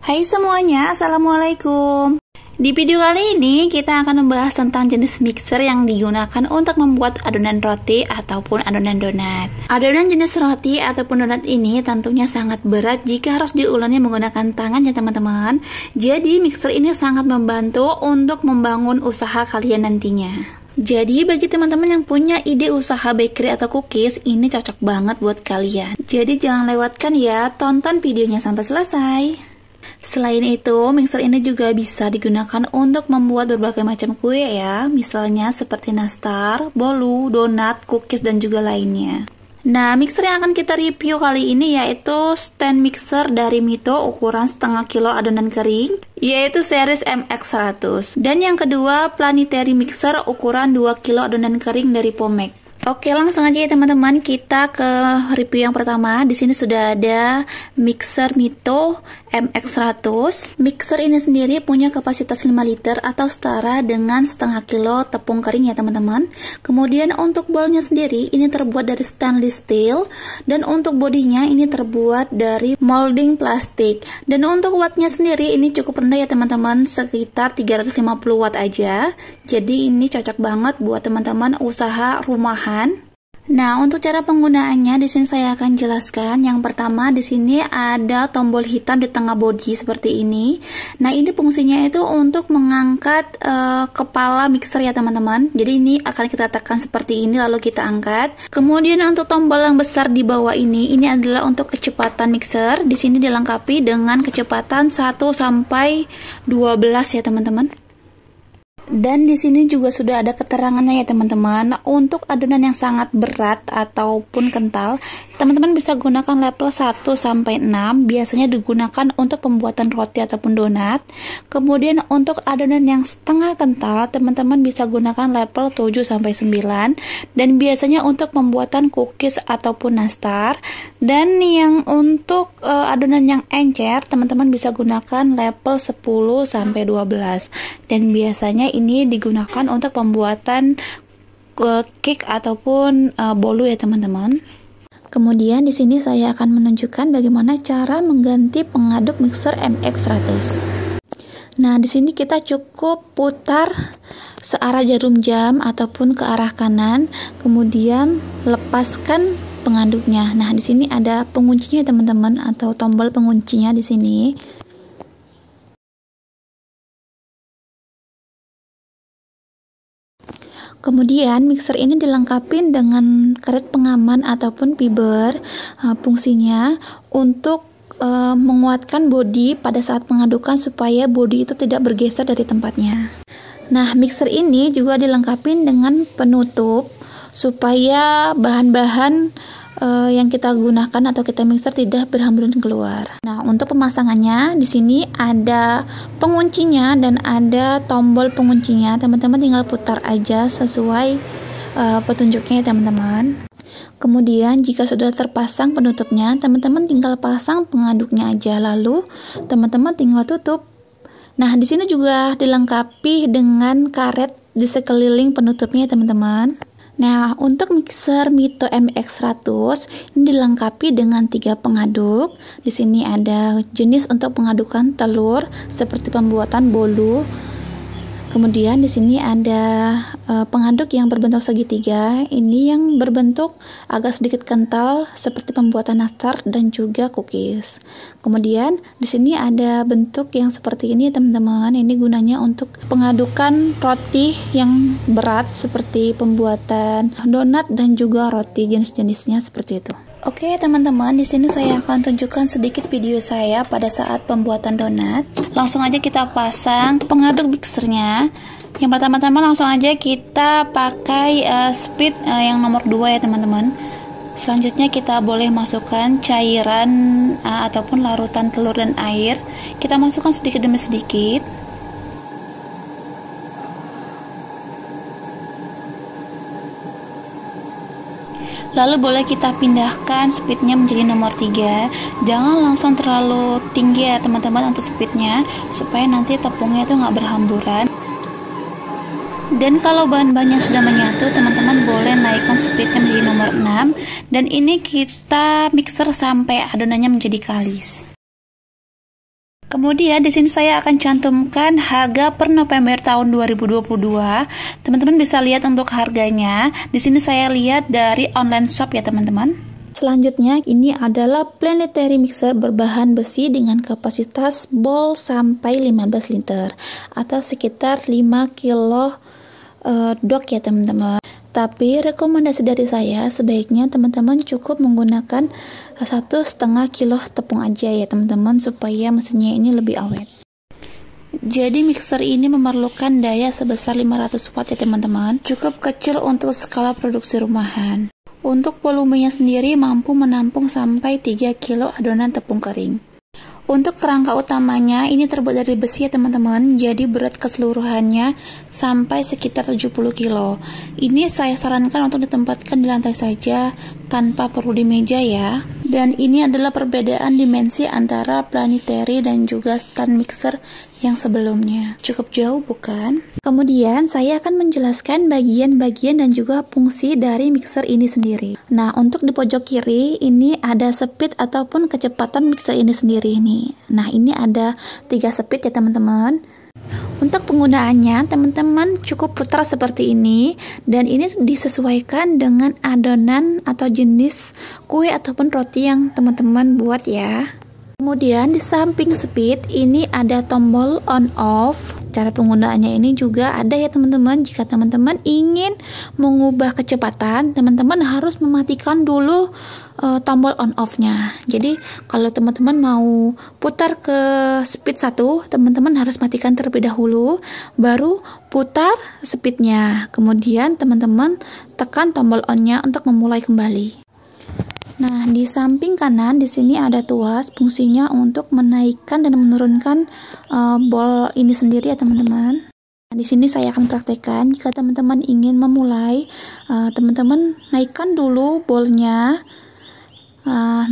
Hai semuanya, Assalamualaikum. Di video kali ini kita akan membahas tentang jenis mixer yang digunakan untuk membuat adonan roti ataupun adonan donat. Adonan jenis roti ataupun donat ini tentunya sangat berat jika harus diuleni menggunakan tangan ya teman-teman. Jadi mixer ini sangat membantu untuk membangun usaha kalian nantinya. Jadi bagi teman-teman yang punya ide usaha bakery atau cookies, ini cocok banget buat kalian. Jadi jangan lewatkan ya, tonton videonya sampai selesai. Selain itu, mixer ini juga bisa digunakan untuk membuat berbagai macam kue ya, misalnya seperti nastar, bolu, donat, cookies, dan juga lainnya. Nah, mixer yang akan kita review kali ini yaitu stand mixer dari Mito ukuran setengah kilo adonan kering, yaitu series MX100. Dan yang kedua, planetary mixer ukuran 2 kilo adonan kering dari Pomek. Oke, langsung aja ya teman-teman, kita ke review yang pertama. Di sini sudah ada mixer Mito MX100. Mixer ini sendiri punya kapasitas 5 liter atau setara dengan setengah kilo tepung kering ya teman-teman. Kemudian untuk bowlnya sendiri ini terbuat dari stainless steel, dan untuk bodinya ini terbuat dari molding plastik. Dan untuk wattnya sendiri ini cukup rendah ya teman-teman, sekitar 350 watt aja. Jadi ini cocok banget buat teman-teman usaha rumahan. Nah, untuk cara penggunaannya di sini saya akan jelaskan. Yang pertama, di sini ada tombol hitam di tengah bodi seperti ini. Nah, ini fungsinya itu untuk mengangkat kepala mixer ya teman-teman. Jadi ini akan kita tekan seperti ini lalu kita angkat. Kemudian untuk tombol yang besar di bawah ini adalah untuk kecepatan mixer. Di sini dilengkapi dengan kecepatan 1 sampai 12 ya teman-teman. Dan di sini juga sudah ada keterangannya ya teman-teman. Untuk adonan yang sangat berat ataupun kental, teman-teman bisa gunakan level 1 sampai 6. Biasanya digunakan untuk pembuatan roti ataupun donat. Kemudian untuk adonan yang setengah kental, teman-teman bisa gunakan level 7 sampai 9. Dan biasanya untuk pembuatan cookies ataupun nastar. Dan yang untuk adonan yang encer, teman-teman bisa gunakan level 10 sampai 12. Dan biasanya ini digunakan untuk pembuatan cake ataupun bolu ya teman-teman. Kemudian di sini saya akan menunjukkan bagaimana cara mengganti pengaduk mixer MX100. Nah, di sini kita cukup putar searah jarum jam ataupun ke arah kanan, kemudian lepaskan pengaduknya. Nah, di sini ada penguncinya teman-teman, atau tombol penguncinya di sini. Kemudian mixer ini dilengkapi dengan karet pengaman ataupun fiber. Fungsinya untuk menguatkan bodi pada saat pengadukan supaya bodi itu tidak bergeser dari tempatnya. Nah, mixer ini juga dilengkapi dengan penutup supaya bahan-bahan yang kita gunakan atau kita mixer tidak berhamburan keluar. Nah, untuk pemasangannya di sini ada penguncinya dan ada tombol penguncinya. Teman-teman tinggal putar aja sesuai petunjuknya ya teman-teman. Kemudian jika sudah terpasang penutupnya, teman-teman tinggal pasang pengaduknya aja, lalu teman-teman tinggal tutup. Nah, di sini juga dilengkapi dengan karet di sekeliling penutupnya ya teman-teman. Nah, untuk mixer Mito MX100 ini dilengkapi dengan 3 pengaduk. Di sini ada jenis untuk pengadukan telur seperti pembuatan bolu. Kemudian di sini ada pengaduk yang berbentuk segitiga. Ini yang berbentuk agak sedikit kental seperti pembuatan nastar dan juga cookies. Kemudian di sini ada bentuk yang seperti ini teman-teman. Ini gunanya untuk pengadukan roti yang berat seperti pembuatan donat dan juga roti jenis-jenisnya seperti itu. Oke teman-teman, di sini saya akan tunjukkan sedikit video saya pada saat pembuatan donat. Langsung aja kita pasang pengaduk mixernya. Yang pertama-tama langsung aja kita pakai speed yang nomor 2 ya teman-teman. Selanjutnya kita boleh masukkan cairan ataupun larutan telur dan air. Kita masukkan sedikit demi sedikit. Lalu boleh kita pindahkan speednya menjadi nomor 3. Jangan langsung terlalu tinggi ya teman-teman untuk speednya, supaya nanti tepungnya itu nggak berhamburan. Dan kalau bahan-bahannya sudah menyatu, teman-teman boleh naikkan speednya menjadi nomor 6. Dan ini kita mixer sampai adonannya menjadi kalis. Kemudian di sini saya akan cantumkan harga per November tahun 2022. Teman-teman bisa lihat untuk harganya. Di sini saya lihat dari online shop ya teman-teman. Selanjutnya ini adalah planetary mixer berbahan besi dengan kapasitas bowl sampai 15 liter atau sekitar 5 kilo dok ya teman-teman. Tapi rekomendasi dari saya sebaiknya teman-teman cukup menggunakan 1,5 kilo tepung aja ya teman-teman, supaya mesinnya ini lebih awet. Jadi mixer ini memerlukan daya sebesar 500 watt ya teman-teman, cukup kecil untuk skala produksi rumahan. Untuk volumenya sendiri mampu menampung sampai 3 kilo adonan tepung kering. Untuk kerangka utamanya ini terbuat dari besi ya teman-teman, jadi berat keseluruhannya sampai sekitar 70 kilo. Ini saya sarankan untuk ditempatkan di lantai saja tanpa perlu di meja ya. Dan ini adalah perbedaan dimensi antara planetary dan juga stand mixer yang sebelumnya. Cukup jauh bukan? Kemudian saya akan menjelaskan bagian-bagian dan juga fungsi dari mixer ini sendiri. Nah, untuk di pojok kiri ini ada speed ataupun kecepatan mixer ini sendiri nih. Nah, ini ada 3 speed ya teman-teman. Untuk penggunaannya, teman-teman cukup putar seperti ini, dan ini disesuaikan dengan adonan atau jenis kue ataupun roti yang teman-teman buat ya. Kemudian di samping speed ini ada tombol on off. Cara penggunaannya ini juga ada ya teman-teman. Jika teman-teman ingin mengubah kecepatan, teman-teman harus mematikan dulu tombol on off-nya. Jadi kalau teman-teman mau putar ke speed 1, teman-teman harus matikan terlebih dahulu, baru putar speednya. Kemudian teman-teman tekan tombol on-nya untuk memulai kembali. Nah, di samping kanan di sini ada tuas, fungsinya untuk menaikkan dan menurunkan bol ini sendiri ya teman-teman. Nah, di sini saya akan praktekkan. Jika teman-teman ingin memulai, teman-teman naikkan dulu bolnya,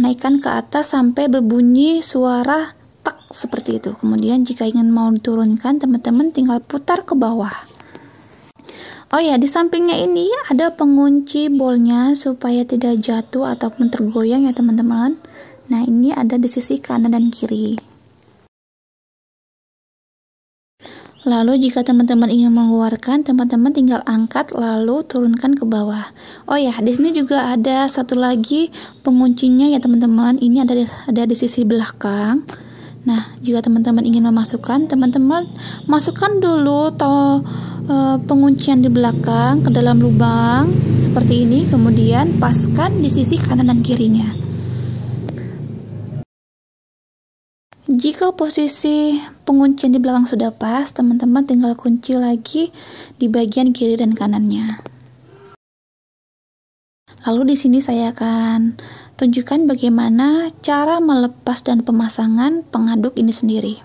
naikkan ke atas sampai berbunyi suara tak seperti itu. Kemudian jika ingin mau diturunkan, teman-teman tinggal putar ke bawah. Oh ya, di sampingnya ini ada pengunci bolnya supaya tidak jatuh ataupun tergoyang ya teman-teman. Nah, ini ada di sisi kanan dan kiri. Lalu jika teman-teman ingin mengeluarkan, teman-teman tinggal angkat lalu turunkan ke bawah. Oh ya, di sini juga ada satu lagi penguncinya ya teman-teman. Ini ada di sisi belakang. Nah, jika teman-teman ingin memasukkan, teman-teman masukkan dulu penguncian di belakang ke dalam lubang seperti ini, kemudian paskan di sisi kanan dan kirinya. Jika posisi penguncian di belakang sudah pas, teman-teman tinggal kunci lagi di bagian kiri dan kanannya. Lalu di sini saya akan tunjukkan bagaimana cara melepas dan pemasangan pengaduk ini sendiri.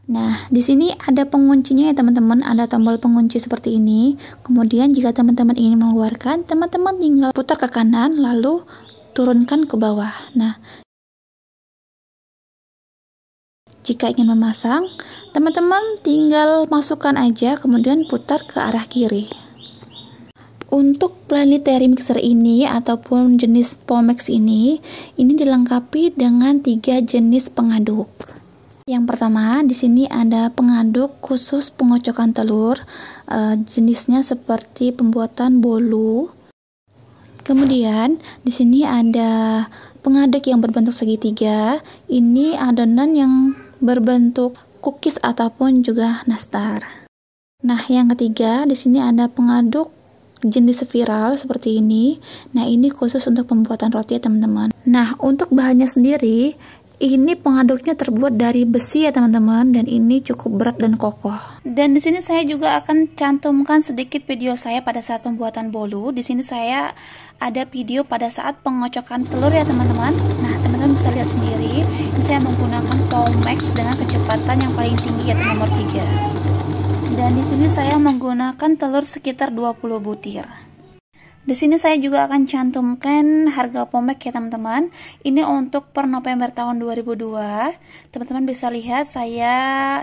Nah, di sini ada penguncinya ya teman-teman, ada tombol pengunci seperti ini. Kemudian jika teman-teman ingin mengeluarkan, teman-teman tinggal putar ke kanan lalu turunkan ke bawah. Nah, jika ingin memasang, teman-teman tinggal masukkan aja kemudian putar ke arah kiri. Untuk planetary mixer ini ataupun jenis Pomex ini dilengkapi dengan 3 jenis pengaduk. Yang pertama, di sini ada pengaduk khusus pengocokan telur, jenisnya seperti pembuatan bolu. Kemudian di sini ada pengaduk yang berbentuk segitiga. Ini adonan yang berbentuk cookies ataupun juga nastar. Nah, yang ketiga di sini ada pengaduk jenis spiral seperti ini. Nah, ini khusus untuk pembuatan roti ya teman-teman. Nah, untuk bahannya sendiri, ini pengaduknya terbuat dari besi ya teman-teman, dan ini cukup berat dan kokoh. Dan di sini saya juga akan cantumkan sedikit video saya pada saat pembuatan bolu. Di sini saya ada video pada saat pengocokan telur ya teman-teman. Nah, teman-teman bisa lihat sendiri. Ini saya menggunakan Pomex dengan kecepatan yang paling tinggi yaitu nomor 3. Dan di sini saya menggunakan telur sekitar 20 butir. Di sini saya juga akan cantumkan harga Pomex ya teman-teman. Ini untuk per November tahun 2002. Teman-teman bisa lihat saya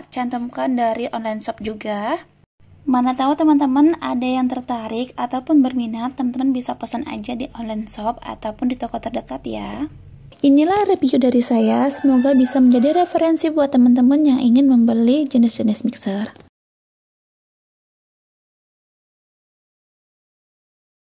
cantumkan dari online shop juga. Mana tahu teman-teman ada yang tertarik ataupun berminat, teman-teman bisa pesan aja di online shop ataupun di toko terdekat ya. Inilah review dari saya, semoga bisa menjadi referensi buat teman-teman yang ingin membeli jenis-jenis mixer.